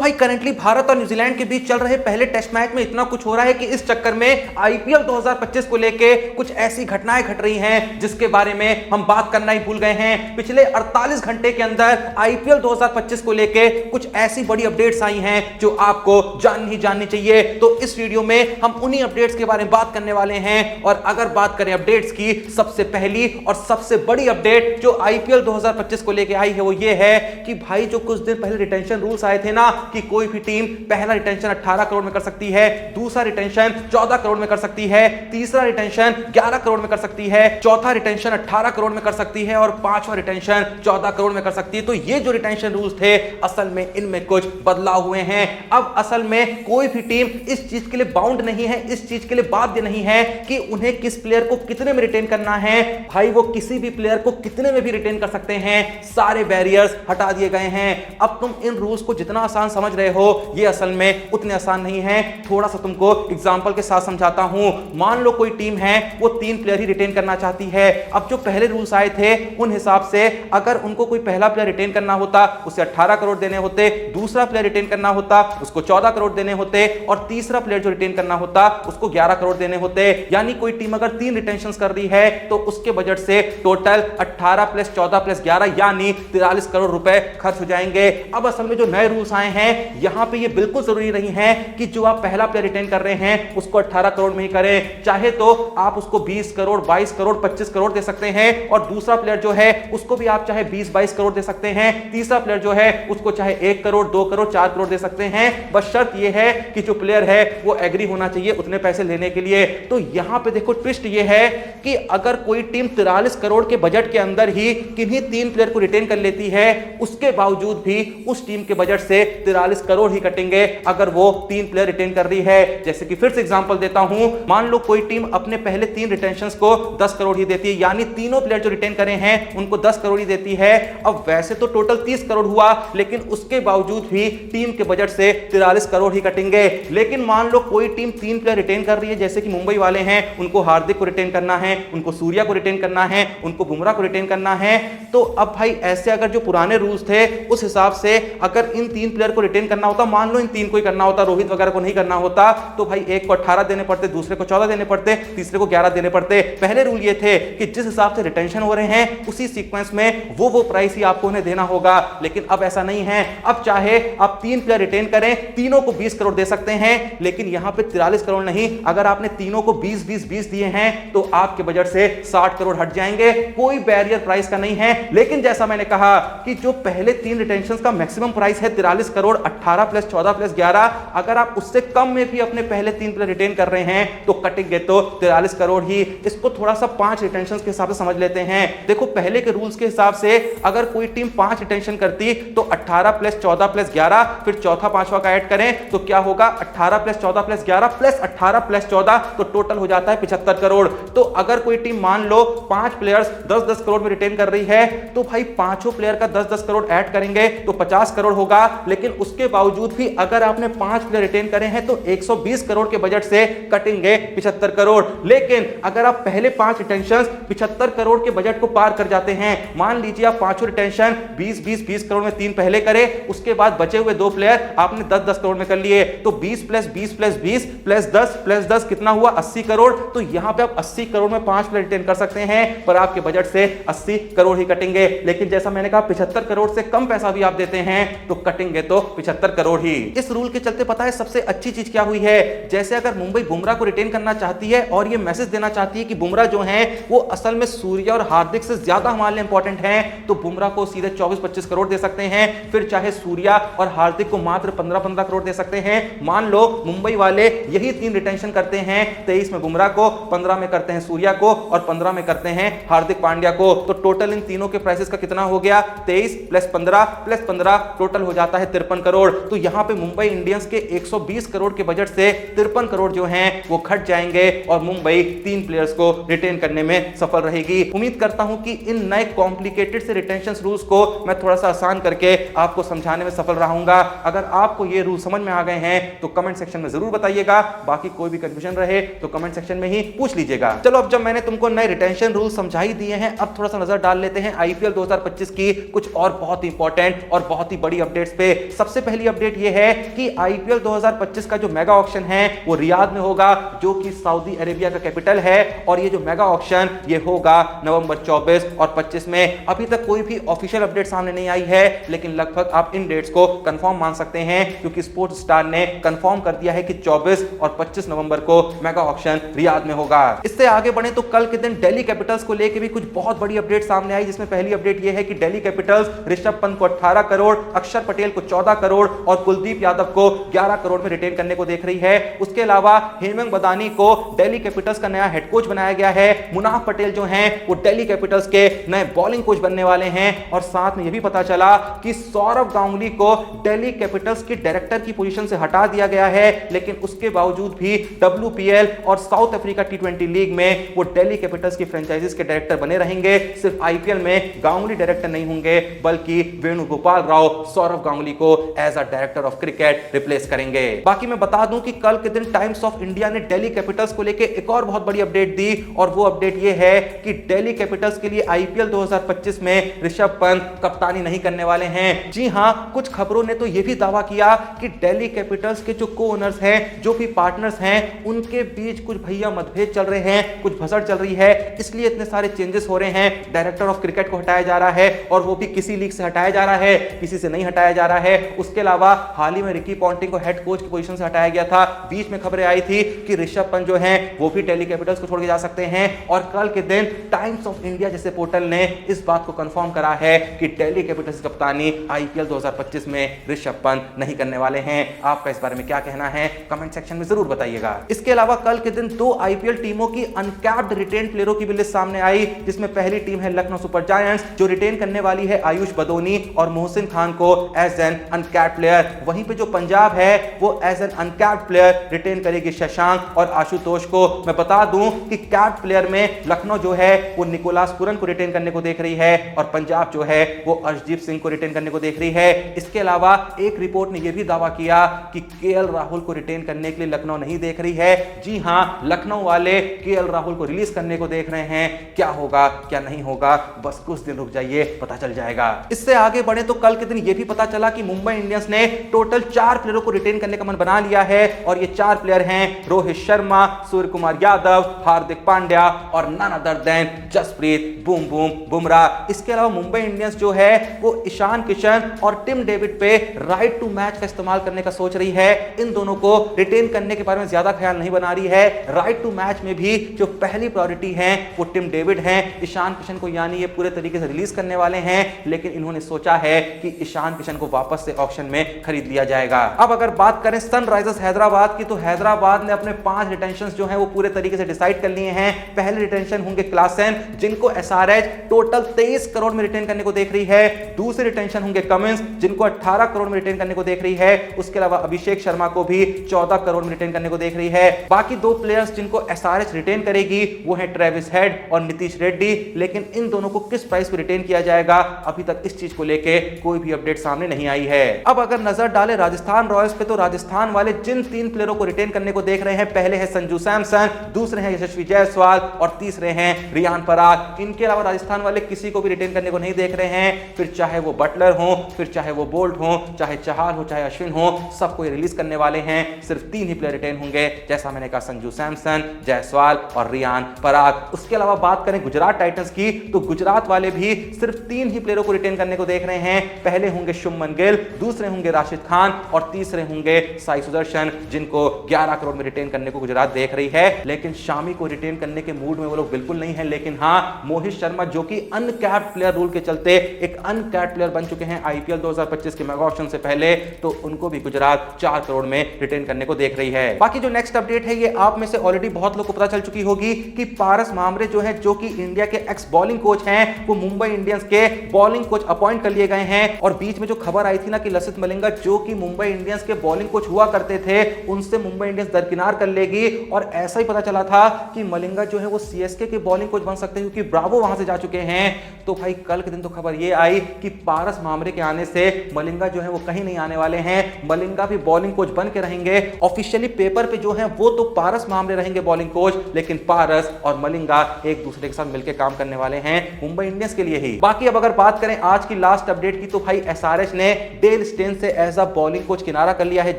भाई करंटली भारत और न्यूजीलैंड के बीच चल रहे पहले टेस्ट मैच में इतना कुछ हो रहा है कि इस चक्कर में आईपीएल 2025 को लेके कुछ ऐसी घटनाएं घट रही हैं जिसके बारे में हम बात करना ही भूल गए हैं। पिछले 48 घंटे के अंदर आईपीएल 2025 को लेके कुछ ऐसी बड़ी अपडेट्स आई हैं जो आपको जाननी चाहिए। तो इस वीडियो में हम उन्हीं अपडेट्स के बारे में बात करने वाले हैं। और अगर बात करें अपडेट्स की, सबसे पहली और सबसे बड़ी अपडेट जो आईपीएल 2025 को लेके आई है वो ये है कि भाई जो कुछ दिन पहले रिटेंशन रूल्स आए थे ना कि कोई भी टीम पहला रिटेंशन 18 करोड़ में कर सकती है, दूसरा रिटेंशन 14 करोड़ में कर सकती है, तीसरा रिटेंशन 11 करोड़ में कर सकती है, चौथा रिटेंशन 18 करोड़ में कर सकती है और पांचवा रिटेंशन 14 करोड़ में कर सकती है। तो ये जो रिटेंशन रूल्स थे असल में इनमें कुछ बदलाव हुए हैं। अब असल में कोई भी टीम इस चीज के लिए बाउंड नहीं है, इस चीज के लिए बाध्य नहीं है कि उन्हें किस प्लेयर को कितने में रिटेन करना है। भाई वो किसी भी प्लेयर को कितने में भी रिटेन कर सकते हैं, सारे बैरियर्स हटा दिए गए हैं। अब तुम इन रूल्स को जितना आसान समझ रहे हो ये असल में उतने आसान नहीं है। थोड़ा सा तुमको एग्जांपल के साथ समझाता हूं। मान लो कोई टीम है वो 3 प्लेयर ही रिटेन करना चाहती है। अब जो पहले रूल्स आए थे उन हिसाब से अगर उनको कोई पहला प्लेयर रिटेन करना होता उसे 18 करोड़ देने होते, दूसरा प्लेयर रिटेन करना होता उसको 14 करोड़ देने होते और तीसरा प्लेयर जो रिटेन करना होता उसको 11 करोड़ देने होते। यानी कोई टीम अगर 3 रिटेंशंस कर रही है तो उसके बजट से टोटल 18 प्लस 14 प्लस 11 यानी 43 करोड़ रुपए खर्च हो जाएंगे। अब असल में जो नए रूल्स आए हैं यहां पे ये बिल्कुल जरूरी नहीं है कि जो आप पहला प्लेयर रिटेन कर रहे हैं उसको 18 करोड़ में ही करें। चाहे तो आप उसको 20 करोड़ 22 करोड़ 25 करोड़ दे सकते हैं और दूसरा प्लेयर जो है उसको भी आप चाहे 20-22 करोड़ दे सकते हैं। तीसरा प्लेयर जो है उसको चाहे 1 करोड़ 2 करोड़ 4 करोड़ दे सकते हैं। बस शर्त यह है कि जो प्लेयर है वो एग्री होना चाहिए उतने पैसे लेने के लिए। तो यहां पे देखो ट्विस्ट ये है कि अगर कोई टीम 43 करोड़ के बजट के अंदर ही किन्हीं 3 प्लेयर को रिटेन कर लेती है उसके बावजूद भी उस टीम के बजट से 43 करोड़ ही कटेंगे अगर वो 3 प्लेयर रिटेन कर रही है। जैसे कि फिर से एग्जांपल देता हूं, मान लो कोई टीम अपने पहले 3 रिटेंशंस को 10 करोड़ ही देती है, यानी तीनों प्लेयर जो रिटेन करे हैं उनको 10 करोड़ ही देती है। अब वैसे तो टोटल 30 करोड़ हुआ लेकिन उसके बावजूद भी टीम के बजट से 43 करोड़ ही कटेंगे। लेकिन मान लो कोई टीम 3 प्लेयर रिटेन कर रही है, जैसे कि मुंबई वाले हैं, उनको हार्दिक को रिटेन करना है, उनको सूर्या को रिटेन करना है, उनको बुमराह को रिटेन करना है। तो अब भाई ऐसे अगर जो पुराने रूल्स थे उस हिसाब से अगर इन 3 प्लेयर को रिटेन करना होता, मान लो इन 3 को ही करना होता, रोहित वगैरह को नहीं करना होता, तो भाई एक को 18 देने पड़ते, दूसरे को 14 देने पड़ते, तीसरे को 11 देने पड़ते। पहले रूल ये थे कि जिस हिसाब से रिटेंशन हो रहे हैं उसी सीक्वेंस में वो प्राइस ही आपको उन्हें देना होगा। लेकिन अब ऐसा नहीं है। अब चाहे आप 3 प्लेयर रिटेन करें, तीनों को 20 करोड़ दे सकते हैं, लेकिन यहां पे 43 करोड़ नहीं। अगर आपने तीनों को 20-20-20 दिए हैं तो आपके बजट से 60 करोड़ हट जाएंगे। कोई बैरियर प्राइस का नहीं है। लेकिन जैसा मैंने कहा कि जो पहले 3 रिटेंशंस का मैक्सिमम प्राइस है 43 करोड़ 18 प्लस 14 प्लस 11, अगर आप उससे कम में भी अपने पहले 3 प्लेयर रिटेन कर रहे हैं तो कटेंगे तो 43 करोड़ ही। इसको थोड़ा सा 5 रिटेंशंस के हिसाब से समझ लेते हैं। देखो पहले के रूल्स के हिसाब से अगर कोई टीम 5 रिटेंशन करती तो 18 प्लस 14 प्लस 11 फिर चौथा पांचवा का ऐड करें तो क्या होगा 18 प्लस 14 प्लस 11 प्लस 18 प्लस 14 तो टोटल हो जाता है 75 करोड़। तो अगर कोई टीम मान लो 5 प्लेयर्स 10-10 करोड़ में रिटेन कर रही है तो भाई पांचों प्लेयर का 10-10 करोड़ ऐड करेंगे तो 50 करोड़ होगा। लेकिन उसके बावजूद भी अगर आपने 5 प्लेयर रिटेन करे हैं तो 120 करोड़ के बजट से कटेंगे 75 करोड़। लेकिन अगर आप पहले 5 रिटेंशंस 75 करोड़ के बजट को पार कर जाते हैं, मान लीजिए आप पांचों रिटेंशन 20-20-20 करोड़ में 3 पहले करे, उसके बाद बचे हुए 2 प्लेयर आपने 10-10 करोड़ में कर लिए, तो 20 प्लस 20 प्लस 20 प्लस 10 प्लस 10 कितना हुआ 80 करोड़। तो यहां पे आप 80 करोड़ में 5 प्लेयर रिटेन कर सकते हैं पर आपके बजट से 80 करोड़ ही कटेंगे। लेकिन जैसा मैंने कहा 75 करोड़ से कम पैसा भी आप देते हैं तो कटेंगे तो 75 करोड़ ही। इस रूल के चलते पता है सबसे अच्छी चीज क्या हुई है, जैसे अगर मुंबई बुमराह को रिटेन करना चाहती है और ये मैसेज देना चाहती है कि बुमराह जो है वो असल में सूर्या और हार्दिक से ज्यादा हमारे लिए इंपॉर्टेंट है, तो बुमराह को सीधे 24-25 करोड़ दे सकते हैं। फिर चाहे सूर्या और हार्दिक को मात्र 15-15 करोड़ दे सकते हैं। मान लो मुंबई वाले यही 3 रिटेंशन करते हैं, 23 में बुमराह को, 15 में करते हैं सूर्या को और 15 में करते हैं हार्दिक पांड्या को, तो टोटल इन तीनों के प्राइसेस का कितना हो गया 23 प्लस 15 टोटल हो जाता है 53 करोड़। तो यहां पे मुंबई इंडियंस के 120 करोड़ के बजट से 53 करोड़ जो हैं वो घट जाएंगे और मुंबई 3 प्लेयर्स को रिटेन करने में सफल रहेगी। उम्मीद करता हूं कि इन नए कॉम्प्लिकेटेड से रिटेंशन रूल्स को मैं थोड़ा सा आसान करके आपको समझाने में सफल रहूंगा। अगर आपको ये रूल समझ में आ गए हैं तो कमेंट सेक्शन में जरूर बताइएगा। बाकी कोई भी कंफ्यूजन रहे तो कमेंट सेक्शन में ही पूछ लीजिएगा। चलो अब जब मैंने तुमको नए रिटेंशन रूल समझाई दिए हैं, अब थोड़ा सा नजर डाल लेते हैं आईपीएल 2025 की कुछ और बहुत इंपॉर्टेंट और बहुत ही बड़ी अपडेट्स पे। सबसे सबसे पहली अपडेट यह है कि आईपीएल 2025 का जो मेगा ऑक्शन है वो रियाद में होगा, जो कि सऊदी अरेबिया का कैपिटल है। और ये जो मेगा ऑक्शन ये होगा नवंबर 24 और 25 में। अभी तक कोई भी ऑफिशियल अपडेट सामने नहीं आई है, लेकिन लगभग आप इन डेट्स को कंफर्म मान सकते हैं, क्योंकि स्पोर्ट्स स्टार ने कंफर्म कर दिया है कि 24 और 25 नवंबर को मेगा ऑक्शन रियाद में होगा। इससे आगे बढ़े तो कल के दिन दिल्ली कैपिटल्स को लेकर भी कुछ बहुत बड़ी अपडेट सामने आई, जिसमें पहली अपडेट यह है कि दिल्ली कैपिटल्स ऋषभ पंत को 18 करोड़, अक्षर पटेल को 14 करोड़ और कुलदीप यादव को 11 करोड़ में रिटेन करने को देख रही है। उसके अलावा हेमंत बदानी को दिल्ली कैपिटल्स का नया हेड कोच बनाया गया है। मुनाफ पटेल जो हैं वो दिल्ली कैपिटल्स के नए बॉलिंग कोच बनने वाले हैं। और साथ में यह भी पता चला कि सौरव गांगुली को दिल्ली कैपिटल्स के डायरेक्टर की पोजीशन से हटा दिया गया है, लेकिन उसके बावजूद भी WPL और साउथ अफ्रीका T20 लीग में वो दिल्ली कैपिटल्स की फ्रेंचाइजीज के डायरेक्टर बने रहेंगे। सिर्फ आईपीएल में गांगुली डायरेक्टर नहीं होंगे, बल्कि वेणुगोपाल राव सौरव गांगुली को as a director of cricket replace करेंगे। बाकी मैं बता दूं कि कल के दिन टाइम्स ऑफ इंडिया ने दिल्ली कैपिटल्स को लेकर एक और बहुत बड़ी अपडेट दी, और वो अपडेट ये है कि दिल्ली कैपिटल्स के लिए आईपीएल 2025 में ऋषभ पंत कप्तानी नहीं करने वाले हैं। जी हां, कुछ खबरों ने तो यह भी दावा किया कि दिल्ली कैपिटल्स के जो को ओनर्स हैं, जो भी पार्टनर्स हैं, उनके बीच कुछ भैया मतभेद चल रहे हैं, कुछ भसड़ चल रही है, इसलिए इतने सारे चेंजेस हो रहे हैं। डायरेक्टर ऑफ क्रिकेट को हटाया जा रहा है, और वो भी किसी लीग से हटाया जा रहा है, किसी से नहीं हटाया जा रहा है। उसके अलावा हाल ही में रिकी पॉन्टिंग को हेड कोच की पोजीशन से हटाया गया था। बीच में खबरें आई थी कि ऋषभ पंत जो हैं वो भी दिल्ली कैपिटल्स को छोड़ के जा सकते हैं। और कल के दिन टाइम्स ऑफ इंडिया जैसे पोर्टल ने इस बात को कंफर्म करा है कि दिल्ली कैपिटल्स की कप्तानी आईपीएल 2025 में ऋषभ पंत नहीं करने वाले हैं। आपका इस बारे में क्या कहना है, कमेंट सेक्शन में जरूर बताइएगा। इसके अलावा कल के दिन 2 आईपीएल टीमों की अनकैप्ड रिटेन प्लेयरों की भी लिस्ट सामने आई, जिसमें पहली टीम है लखनऊ सुपर जायंट्स, जो रिटेन करने वाली है आयुष बदोनी और मोहसिन खान को एज एन अनकैप्ड प्लेयर। वहीं पे जो पंजाब है वो as an uncapped player retain करेगी शशांक और आशुतोष को। मैं बता दूं कि कैप्ड प्लेयर में लखनऊ जो है वो निकोलस पुरन को रिटेन करने को देख रही है, और पंजाब जो है वो अर्शदीप सिंह को रिटेन करने को देख रही है। इसके अलावा एक रिपोर्ट ने यह भी दावा किया कि केएल राहुल को रिटेन करने के लिए लखनऊ नहीं देख रही है। जी हां, लखनऊ वाले केएल राहुल को रिलीज करने को देख रहे हैं। क्या होगा क्या नहीं होगा, बस कुछ दिन रुक जाइए, पता चल जाएगा। इससे आगे बढ़े तो कल के दिन यह भी पता चला कि मुंबई इंडियंस ने टोटल 4 प्लेयरों को रिटेन करने का मन बना लिया है, और ये 4 प्लेयर हैं रोहित शर्मा, सूर्य कुमार यादव, हार्दिक पांड्या और none other than Jasprit boom boom Bumrah. इसके अलावा मुंबई इंडियंस जो है वो ईशान किशन और टिम डेविड पे राइट टू मैच का इस्तेमाल करने का सोच रही है। इन दोनों को रिटेन करने के बारे में ज्यादा ख्याल नहीं बना रही है। राइट टू मैच में भी जो पहली प्रायोरिटी है वो टिम डेविड हैं। ईशान किशन को यानी ये पूरे तरीके से रिलीज करने वाले हैं, लेकिन इन्होंने सोचा है कि ईशान किशन को वापस से ऑक्शन में खरीद लिया जाएगा। अब अगर बात करें सनराइजर्स हैदराबाद की, तो हैदराबाद ने अपने 5 रिटेंशन जो है वो पूरे तरीके से डिसाइड कर लिए हैं। पहले रिटेंशन होंगे क्लासन, जिनको एसआरएच टोटल 23 करोड़ में रिटेन करने को देख रही है। दूसरी रिटेंशन होंगे कमिंस, जिनको 18 करोड़ में रिटेन करने को देख रही है। उसके अलावा अभिषेक शर्मा को भी 14 करोड़ में रिटेन करने को देख रही है। बाकी 2 प्लेयर्स जिनको एसआरएच रिटेन करेगी वो है ट्रेविस हेड और नीतीश रेड्डी, लेकिन इन दोनों को किस प्राइस पर रिटेन किया जाएगा अभी तक इस चीज को लेके कोई भी अपडेट सामने नहीं आई है। अब अगर नजर डाले राजस्थान रॉयल्स पे, तो राजस्थान वाले जिन 3 प्लेयरों को रिटेन करने को देख रहे हैं, पहले है संजू सैमसन, दूसरे हैं यशस्वी जायसवाल और तीसरे हैं रियान पराग। इनके अलावा राजस्थान वाले किसी को भी रिटेन करने को नहीं देख रहे हैं। फिर चाहे वो बटलर हो, फिर चाहे वो बोल्ट हो, चाहे चहाल हो, चाहे अश्विन हो, सबको ये रिलीज करने वाले हैं। सिर्फ 3 ही प्लेयर रिटेन होंगे, जैसा मैंने कहा संजू सैमसन, जायसवाल और रियान पराग। उसके अलावा बात करें गुजरात टाइटंस की, तो गुजरात वाले भी सिर्फ 3 ही प्लेयरों को रिटेन करने को देख रहे हैं। पहले होंगे शुभमन गिल, दूसरे होंगे राशिद खान और तीसरे होंगे साई सुदर्शन, जिनको 11 करोड़ में रिटेन करने को गुजरात देख रही है। लेकिन शामी को रिटेन करने के मूड में वो लोग बिल्कुल नहीं है। लेकिन हाँ, मोहित शर्मा जो कि अनकैप्ड प्लेयर रूल के चलते एक अनकैप्ड प्लेयर बन चुके हैं आईपीएल 2025 के मेगा ऑक्शन से पहले, तो उनको भी गुजरात 4 करोड़ में रिटेन करने को देख रही है। बाकी जो नेक्स्ट अपडेट है, ये आप में से ऑलरेडी बहुत लोग को पता चल चुकी होगी कि पारस मामरे जो है, जो कि इंडिया के एक्स बॉलिंग कोच हैं, वो मुंबई इंडियंस के बॉलिंग कोच अपॉइंट कर लिए गए हैं। और बीच में जो खबर आई थी ना कि लसित मलिंगा जो कि मुंबई इंडियंस के बॉलिंग कोच हुआ करते थे, उनसे मुंबई इंडियंस दरकिनार कर लेगी। और ऐसा ही पता चला था कि मलिंगा जो है वो सीएसके के बॉलिंग कोच बन सकते हैं, क्योंकि ब्रावो वहां से जा चुके हैं। तो भाई कल के दिन तो खबर ये आई कि पारस मामरे के आने से मलिंगा जो है वो कहीं नहीं आने वाले हैं। मलिंगा भी बॉलिंग कोच बन के रहेंगे। ऑफिशियली पेपर पे जो है वो तो पारस मामरे रहेंगे बॉलिंग कोच, लेकिन पारस और मलिंगा एक दूसरे के साथ मिलकर काम करने वाले हैं मुंबई इंडियंस के लिए ही। बाकी अब अगर बात करें आज की लास्ट अपडेट की, तो भाई एसआरएच ने डेल डेल स्टेन से एज अ बॉलिंग कोच किनारा कर लिया है।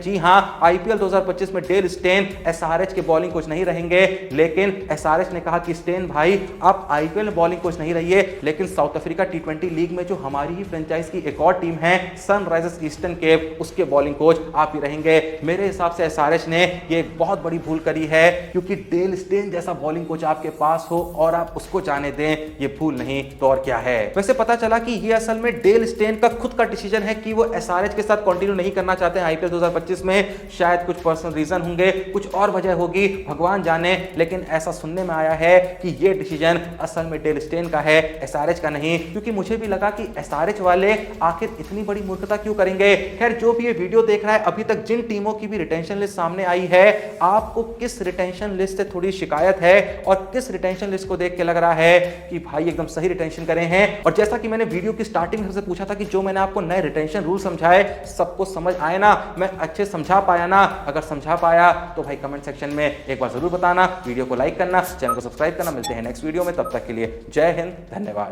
जी हां, आईपीएल 2025 में डेल स्टेन एसआरएच के बॉलिंग कोच नहीं रहेंगे, लेकिन एसआरएच ने कहा कि स्टेन भाई आप आईपीएल में बॉलिंग कोच नहीं रहिए, लेकिन साउथ अफ्रीका टी20 लीग में जो हमारी ही फ्रेंचाइज की एक और टीम है सनराइजर्स ईस्टर्न केप, उसके बॉलिंग कोच आप ही रहेंगे। मेरे हिसाब से एसआरएच ने ये एक बहुत बड़ी भूल करी है, क्योंकि डेल स्टेन जैसा बॉलिंग कोच आपके पास हो और आप उसको जाने दें, ये भूल नहीं तो और क्या है। वैसे पता चला कि ये असल में डेल स्टेन का खुद का डिसीजन है कि वो एसआरएच के साथ कंटिन्यू नहीं करना चाहते हैं आईपीएल 2025 में। शायद कुछ पर्सनल रीजन होंगे, कुछ और वजह होगी, भगवान जाने, लेकिन ऐसा सुनने में आया है कि ये डिसीजन असल में डेल स्टेन का है, एसआरएच का नहीं। क्योंकि मुझे भी लगा कि एसआरएच वाले आखिर इतनी बड़ी मूर्खता क्यों करेंगे। खैर, जो भी ये वीडियो देख रहा है, अभी तक जिन टीमों की भी रिटेंशन लिस्ट सामने आई है, आपको किस रिटेंशन लिस्ट से थोड़ी शिकायत है और किस रिटेंशन लिस्ट को देख के लग रहा है कि भाई एकदम सही रिटेंशन करे हैं। और जैसा कि मैंने वीडियो की स्टार्टिंग से पूछा था कि जो मैंने आपको नए रिटेंशन रूल समझाए सबको समझ आए ना, मैं अच्छे समझा पाया ना? अगर समझा पाया तो भाई कमेंट सेक्शन में एक बार जरूर बताना, वीडियो को लाइक करना, चैनल को सब्सक्राइब करना। मिलते हैं नेक्स्ट वीडियो में, तब तक के लिए जय हिंद, धन्यवाद।